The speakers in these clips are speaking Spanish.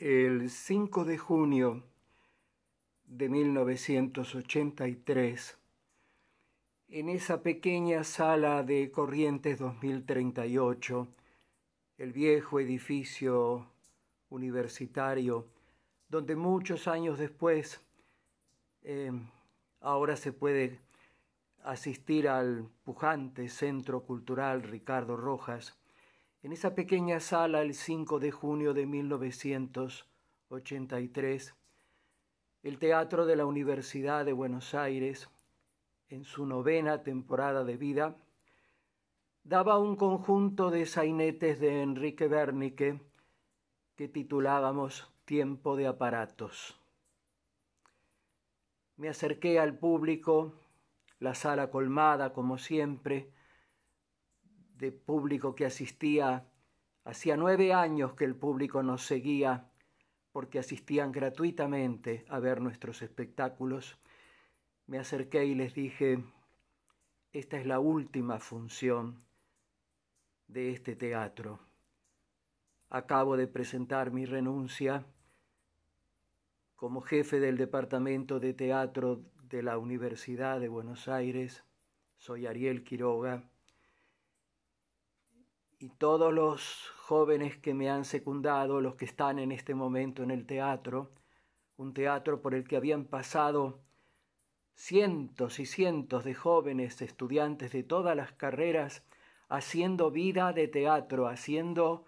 El 5 de junio de 1983, en esa pequeña sala de Corrientes 2038, el viejo edificio universitario, donde muchos años después ahora se puede asistir al pujante Centro Cultural Ricardo Rojas. En esa pequeña sala, el 5 de junio de 1983, el Teatro de la Universidad de Buenos Aires, en su 9ª temporada de vida, daba un conjunto de sainetes de Enrique Bernicke que titulábamos Tiempo de aparatos. Me acerqué al público, la sala colmada como siempre, de público que asistía. Hacía 9 años que el público nos seguía porque asistían gratuitamente a ver nuestros espectáculos. Me acerqué y les dije: esta es la última función de este teatro. Acabo de presentar mi renuncia como jefe del departamento de teatro de la Universidad de Buenos Aires. Soy Ariel Quiroga. Y todos los jóvenes que me han secundado, los que están en este momento en el teatro, un teatro por el que habían pasado cientos y cientos de jóvenes estudiantes de todas las carreras, haciendo vida de teatro, haciendo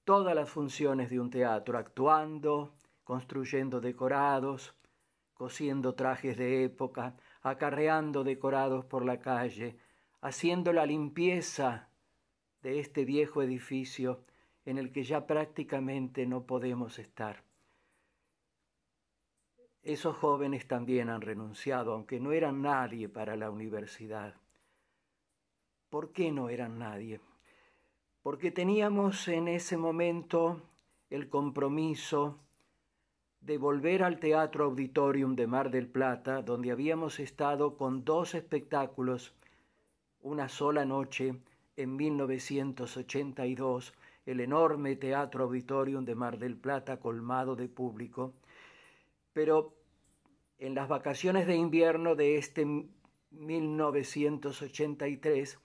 todas las funciones de un teatro, actuando, construyendo decorados, cosiendo trajes de época, acarreando decorados por la calle, haciendo la limpieza de este viejo edificio en el que ya prácticamente no podemos estar. Esos jóvenes también han renunciado, aunque no eran nadie para la universidad. ¿Por qué no eran nadie? Porque teníamos en ese momento el compromiso de volver al Teatro Auditorium de Mar del Plata, donde habíamos estado con 2 espectáculos una sola noche en 1982, el enorme Teatro Auditorium de Mar del Plata colmado de público. Pero en las vacaciones de invierno de este 1983,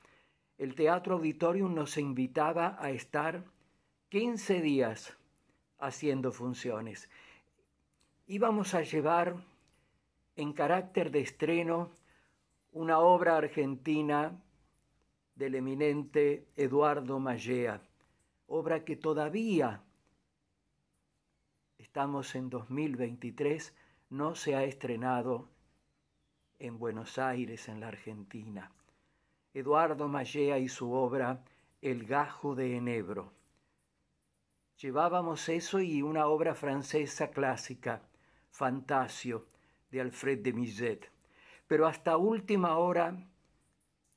el Teatro Auditorium nos invitaba a estar 15 días haciendo funciones. Íbamos a llevar en carácter de estreno una obra argentina del eminente Eduardo Mallea, obra que todavía, estamos en 2023, no se ha estrenado en Buenos Aires, en la Argentina. Eduardo Mallea y su obra El gajo de enebro. Llevábamos eso y una obra francesa clásica, Fantasio, de Alfred de Musset. Pero hasta última hora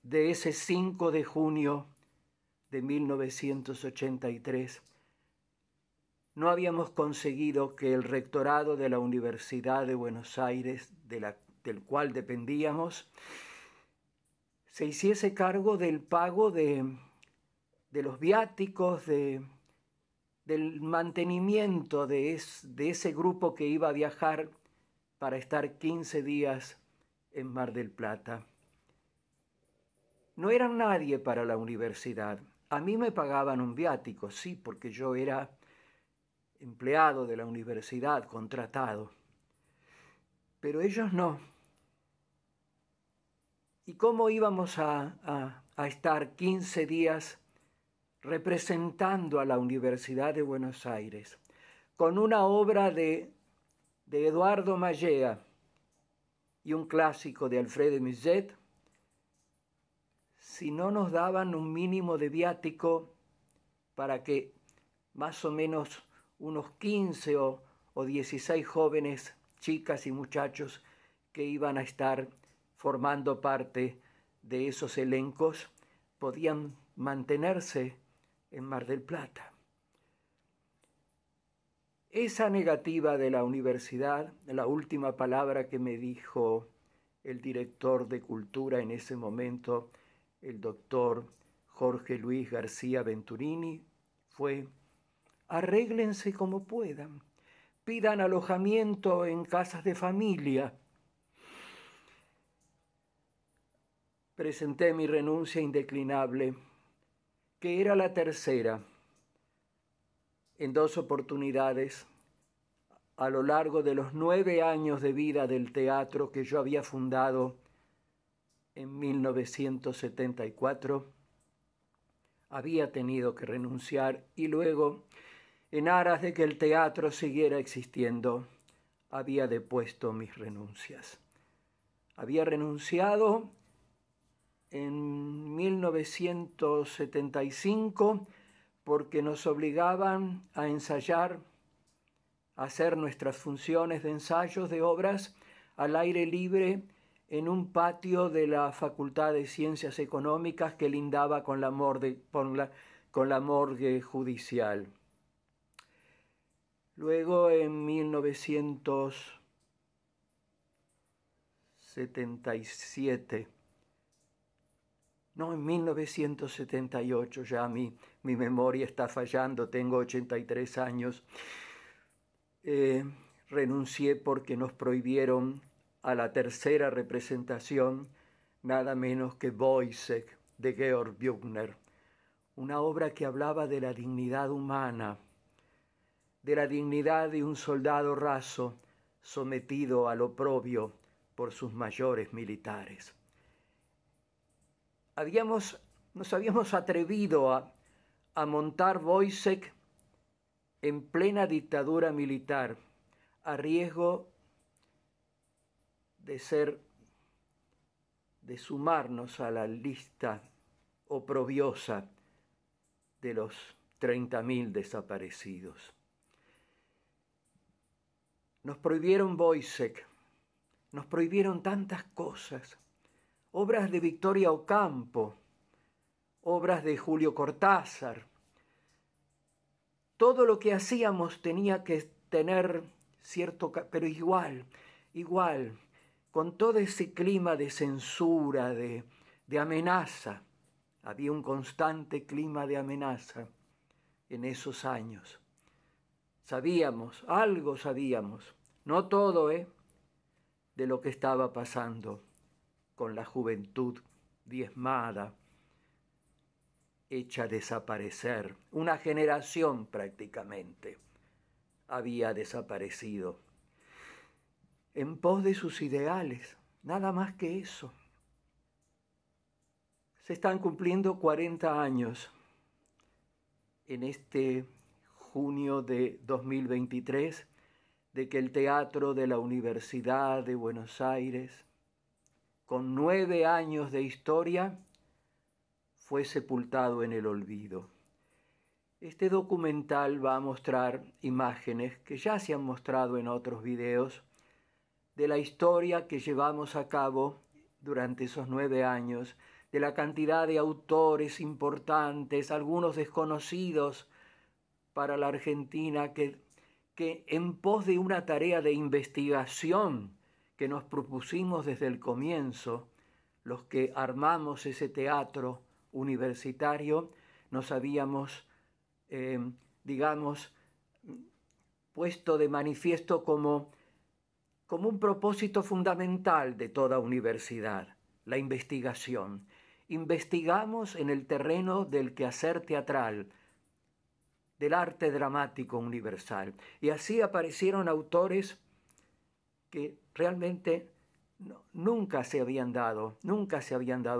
de ese 5 de junio de 1983, no habíamos conseguido que el rectorado de la Universidad de Buenos Aires, del cual dependíamos, se hiciese cargo del pago de los viáticos, del mantenimiento de ese grupo que iba a viajar para estar 15 días en Mar del Plata. No eran nadie para la universidad. A mí me pagaban un viático, sí, porque yo era empleado de la universidad, contratado. Pero ellos no. ¿Y cómo íbamos a estar 15 días representando a la Universidad de Buenos Aires con una obra de Eduardo Mallea y un clásico de Alfred de Musset, si no nos daban un mínimo de viático para que más o menos unos 15 o 16 jóvenes, chicas y muchachos que iban a estar formando parte de esos elencos, podían mantenerse en Mar del Plata? Esa negativa de la universidad, la última palabra que me dijo el director de Cultura en ese momento, el doctor Jorge Luis García Venturini, fue: arréglense como puedan. pidan alojamiento en casas de familia. Presenté mi renuncia indeclinable, que era la tercera, en 2 oportunidades, a lo largo de los 9 años de vida del teatro que yo había fundado en 1974, había tenido que renunciar y luego, en aras de que el teatro siguiera existiendo, había depuesto mis renuncias. Había renunciado en 1975 porque nos obligaban a ensayar, a hacer nuestras funciones de ensayos de obras al aire libre en un patio de la Facultad de Ciencias Económicas que lindaba con la morgue judicial. Luego, en 1978, ya mi memoria está fallando, tengo 83 años, renuncié porque nos prohibieron a la tercera representación nada menos que Woyzeck de Georg Büchner, una obra que hablaba de la dignidad humana, de la dignidad de un soldado raso sometido al oprobio por sus mayores militares. Nos habíamos atrevido a montar Woyzeck en plena dictadura militar, a riesgo de sumarnos a la lista oprobiosa de los 30.000 desaparecidos. Nos prohibieron Woyzeck, nos prohibieron tantas cosas, obras de Victoria Ocampo, obras de Julio Cortázar. Todo lo que hacíamos tenía que tener cierto, pero igual, con todo ese clima de censura, de amenaza. Había un constante clima de amenaza en esos años. Algo sabíamos, no todo, de lo que estaba pasando con la juventud diezmada, hecha desaparecer. Una generación prácticamente había desaparecido en pos de sus ideales, nada más que eso. Se están cumpliendo 40 años en este junio de 2023 de que el Teatro de la Universidad de Buenos Aires, con 9 años de historia, fue sepultado en el olvido. Este documental va a mostrar imágenes que ya se han mostrado en otros videos de la historia que llevamos a cabo durante esos 9 años, de la cantidad de autores importantes, algunos desconocidos para la Argentina, que en pos de una tarea de investigación que nos propusimos desde el comienzo, los que armamos ese teatro universitario, nos habíamos, puesto de manifiesto como un propósito fundamental de toda universidad, la investigación. Investigamos en el terreno del quehacer teatral, del arte dramático universal. Y así aparecieron autores que realmente nunca se habían dado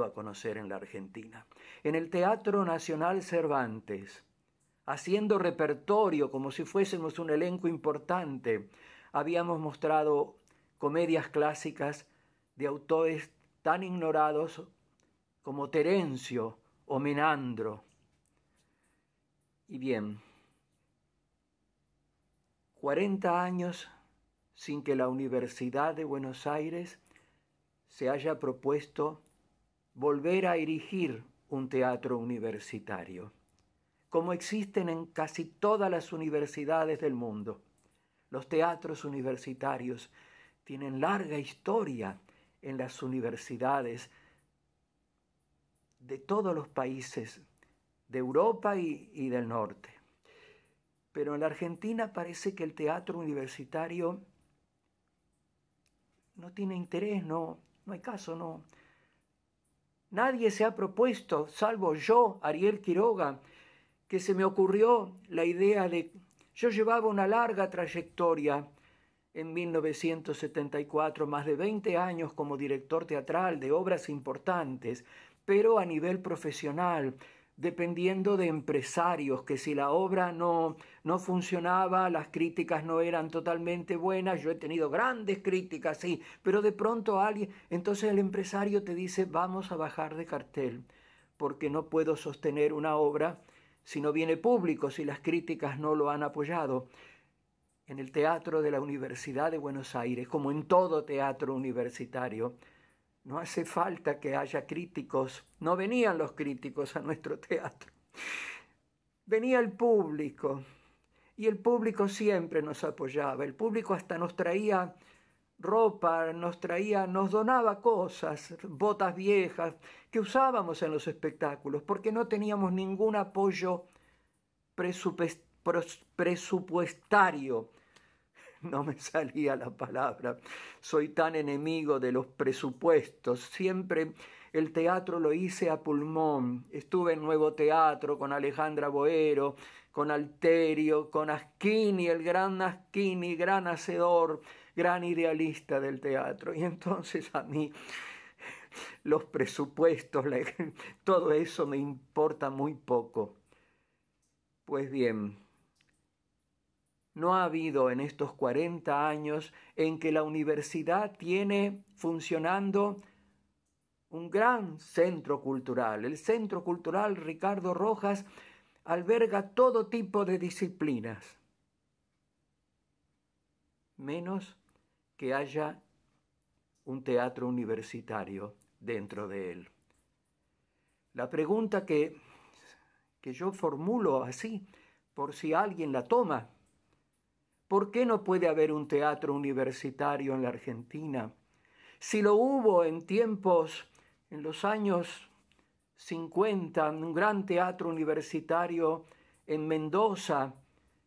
a conocer en la Argentina. En el Teatro Nacional Cervantes, haciendo repertorio como si fuésemos un elenco importante, habíamos mostrado comedias clásicas de autores tan ignorados como Terencio o Menandro. Y bien, 40 años sin que la Universidad de Buenos Aires se haya propuesto volver a erigir un teatro universitario, como existen en casi todas las universidades del mundo. Los teatros universitarios tienen larga historia en las universidades de todos los países de Europa y del norte. Pero en la Argentina parece que el teatro universitario no tiene interés, no hay caso, no. Nadie se ha propuesto, salvo yo, Ariel Quiroga, que se me ocurrió la idea de... Yo llevaba una larga trayectoria en 1974, más de 20 años como director teatral de obras importantes, pero a nivel profesional, dependiendo de empresarios, que si la obra no funcionaba, las críticas no eran totalmente buenas, yo he tenido grandes críticas, sí, pero de pronto alguien, entonces el empresario te dice, vamos a bajar de cartel, porque no puedo sostener una obra si no viene público, si las críticas no lo han apoyado. En el teatro de la Universidad de Buenos Aires, como en todo teatro universitario, no hace falta que haya críticos. No venían los críticos a nuestro teatro. Venía el público. Y el público siempre nos apoyaba. El público hasta nos traía ropa, nos donaba cosas, botas viejas, que usábamos en los espectáculos, porque no teníamos ningún apoyo presupuestario. No me salía la palabra. Soy tan enemigo de los presupuestos. Siempre el teatro lo hice a pulmón. Estuve en Nuevo Teatro con Alejandra Boero, con Alterio, con Aschini, el gran Aschini, gran hacedor, gran idealista del teatro. Y entonces a mí los presupuestos, todo eso me importa muy poco. Pues bien, no ha habido en estos 40 años en que la universidad tiene funcionando un gran centro cultural. El Centro Cultural Ricardo Rojas alberga todo tipo de disciplinas, menos que haya un teatro universitario dentro de él. La pregunta que yo formulo así, por si alguien la toma, ¿por qué no puede haber un teatro universitario en la Argentina? Si lo hubo en los años 50, un gran teatro universitario en Mendoza,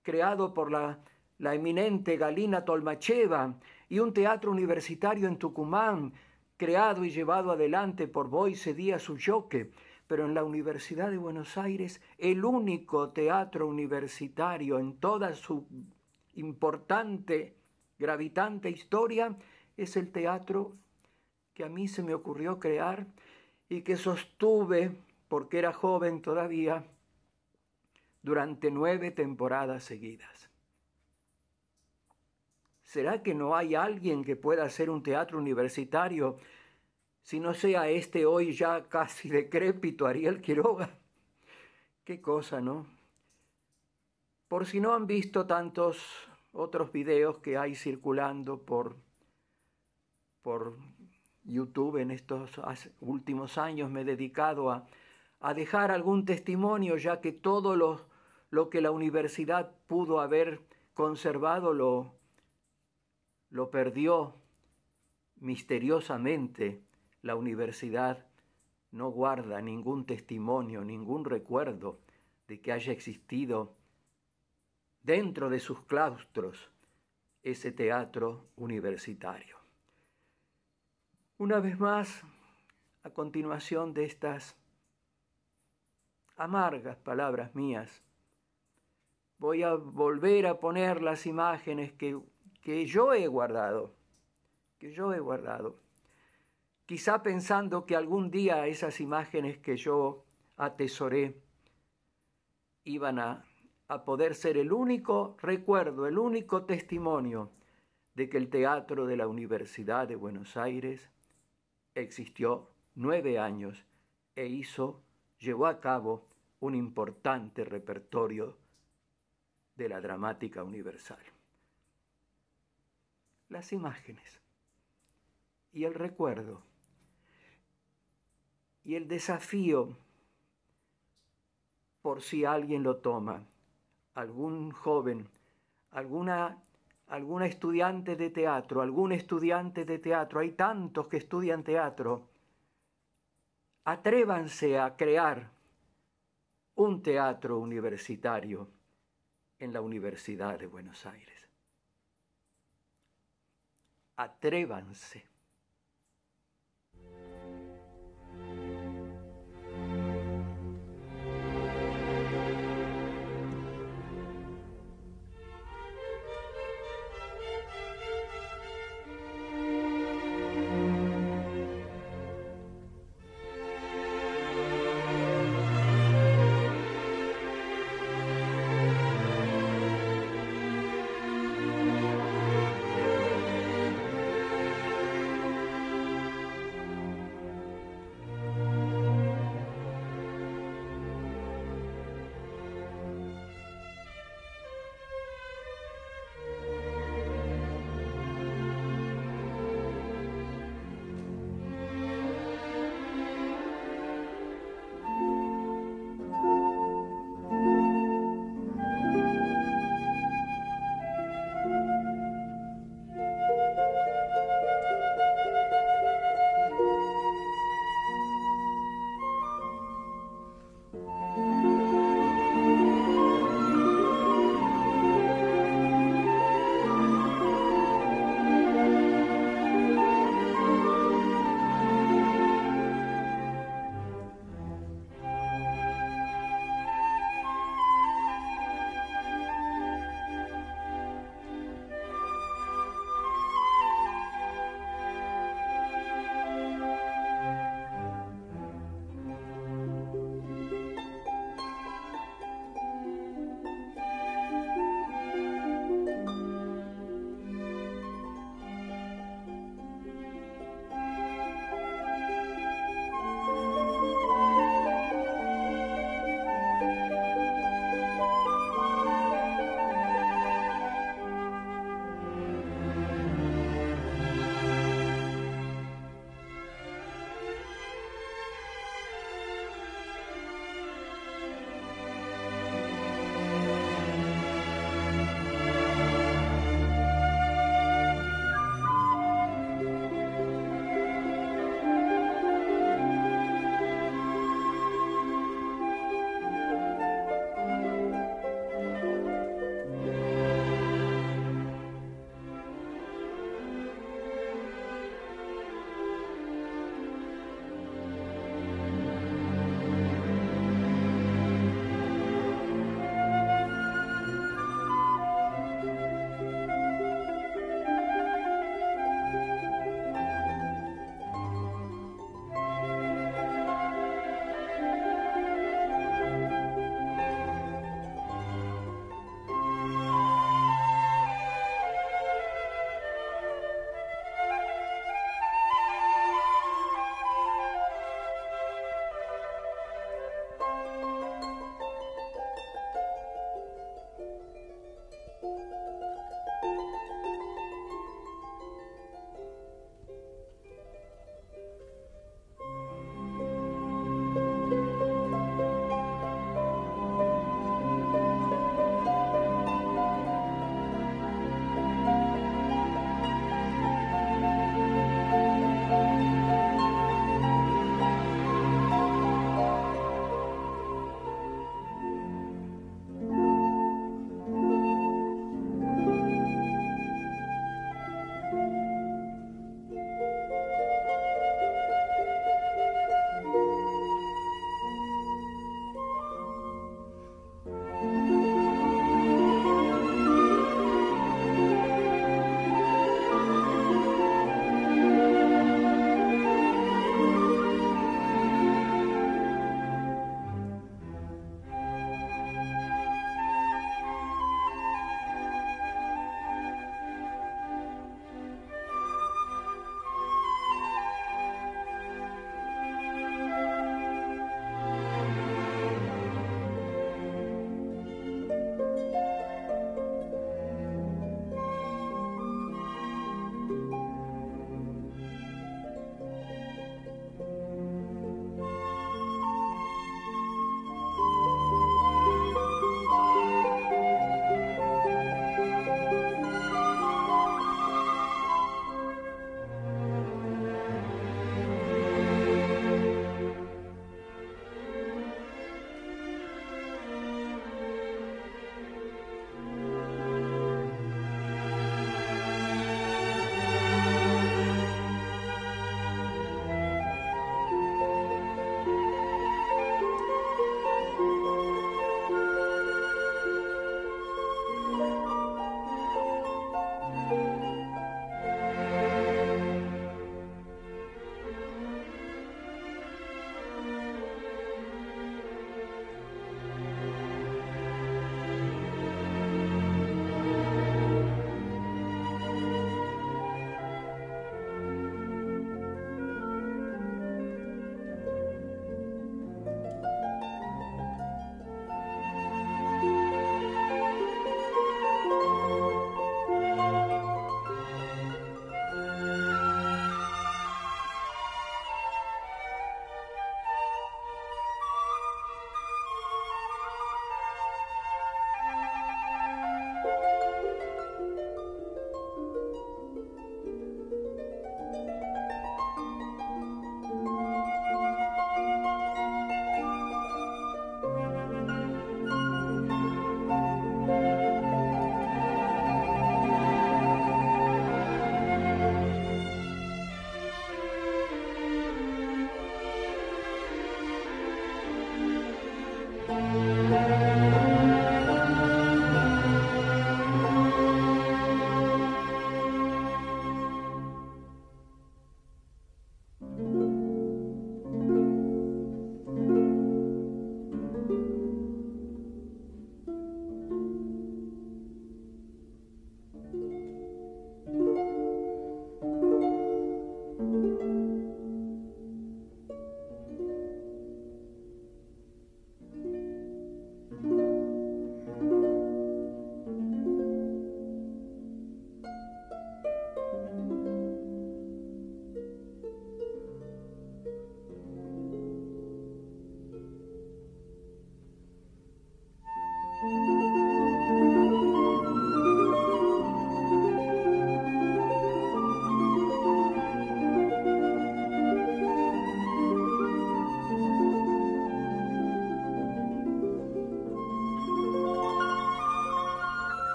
creado por la eminente Galina Tolmacheva, y un teatro universitario en Tucumán, creado y llevado adelante por Boyce Díaz Ulloque, pero en la Universidad de Buenos Aires, el único teatro universitario en toda su importante, gravitante historia, es el teatro que a mí se me ocurrió crear y que sostuve, porque era joven todavía, durante 9 temporadas seguidas. ¿Será que no hay alguien que pueda hacer un teatro universitario si no sea este hoy ya casi decrépito Ariel Quiroga? Qué cosa, ¿no? Por si no han visto tantos otros videos que hay circulando por YouTube en estos últimos años, me he dedicado a dejar algún testimonio, ya que todo lo que la universidad pudo haber conservado lo perdió misteriosamente. La universidad no guarda ningún testimonio, ningún recuerdo de que haya existido dentro de sus claustros ese teatro universitario. Una vez más, a continuación de estas amargas palabras mías, voy a volver a poner las imágenes que yo he guardado, quizá pensando que algún día esas imágenes que yo atesoré iban a poder ser el único recuerdo, el único testimonio de que el teatro de la Universidad de Buenos Aires existió 9 años e llevó a cabo un importante repertorio de la dramática universal. Las imágenes y el recuerdo y el desafío, por si alguien lo toma, algún joven, alguna estudiante de teatro, algún estudiante de teatro, hay tantos que estudian teatro, atrévanse a crear un teatro universitario en la Universidad de Buenos Aires. Atrévanse.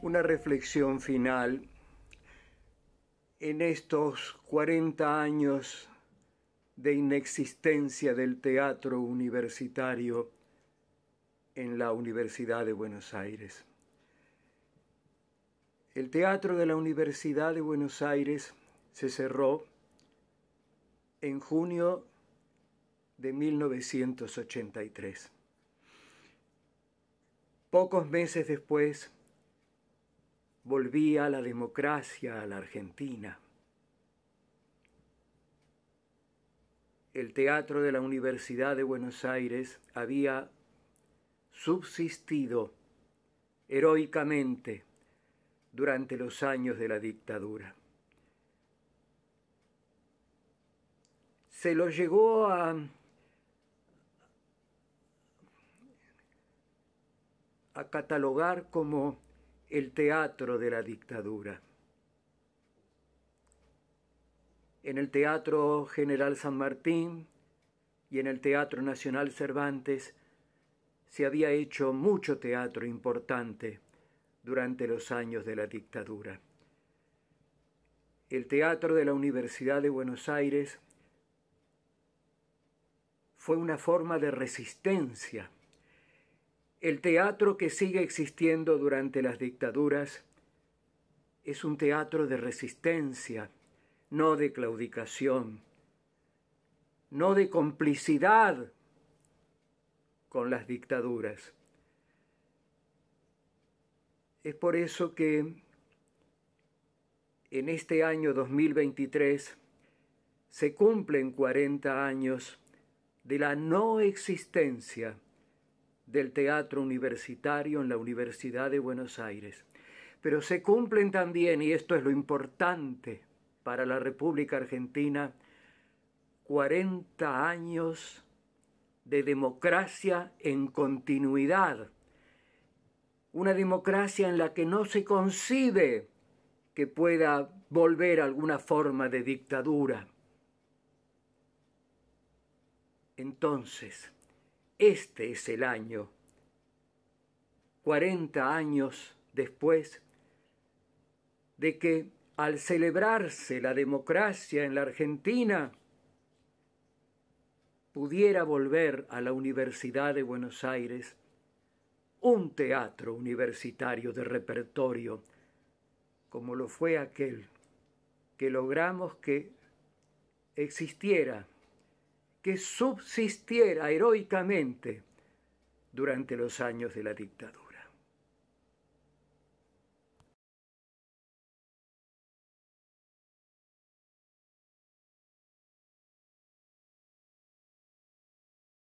una reflexión final en estos 40 años de inexistencia del teatro universitario en la Universidad de Buenos Aires. El Teatro de la Universidad de Buenos Aires se cerró en junio de 1983. Pocos meses después, volvía la democracia a la Argentina. El Teatro de la Universidad de Buenos Aires había subsistido heroicamente durante los años de la dictadura. Se lo llegó a catalogar como el teatro de la dictadura. En el Teatro General San Martín y en el Teatro Nacional Cervantes se había hecho mucho teatro importante durante los años de la dictadura. El Teatro de la Universidad de Buenos Aires fue una forma de resistencia. El teatro que sigue existiendo durante las dictaduras es un teatro de resistencia, no de claudicación, no de complicidad con las dictaduras. Es por eso que en este año 2023 se cumplen 40 años de la no existencia del teatro universitario en la Universidad de Buenos Aires. Pero se cumplen también, y esto es lo importante para la República Argentina, 40 años de democracia en continuidad. Una democracia en la que no se concibe que pueda volver a alguna forma de dictadura. Entonces, este es el año, 40 años después de que al celebrarse la democracia en la Argentina, pudiera volver a la Universidad de Buenos Aires un teatro universitario de repertorio, como lo fue aquel que logramos que existiera, que subsistiera heroicamente durante los años de la dictadura.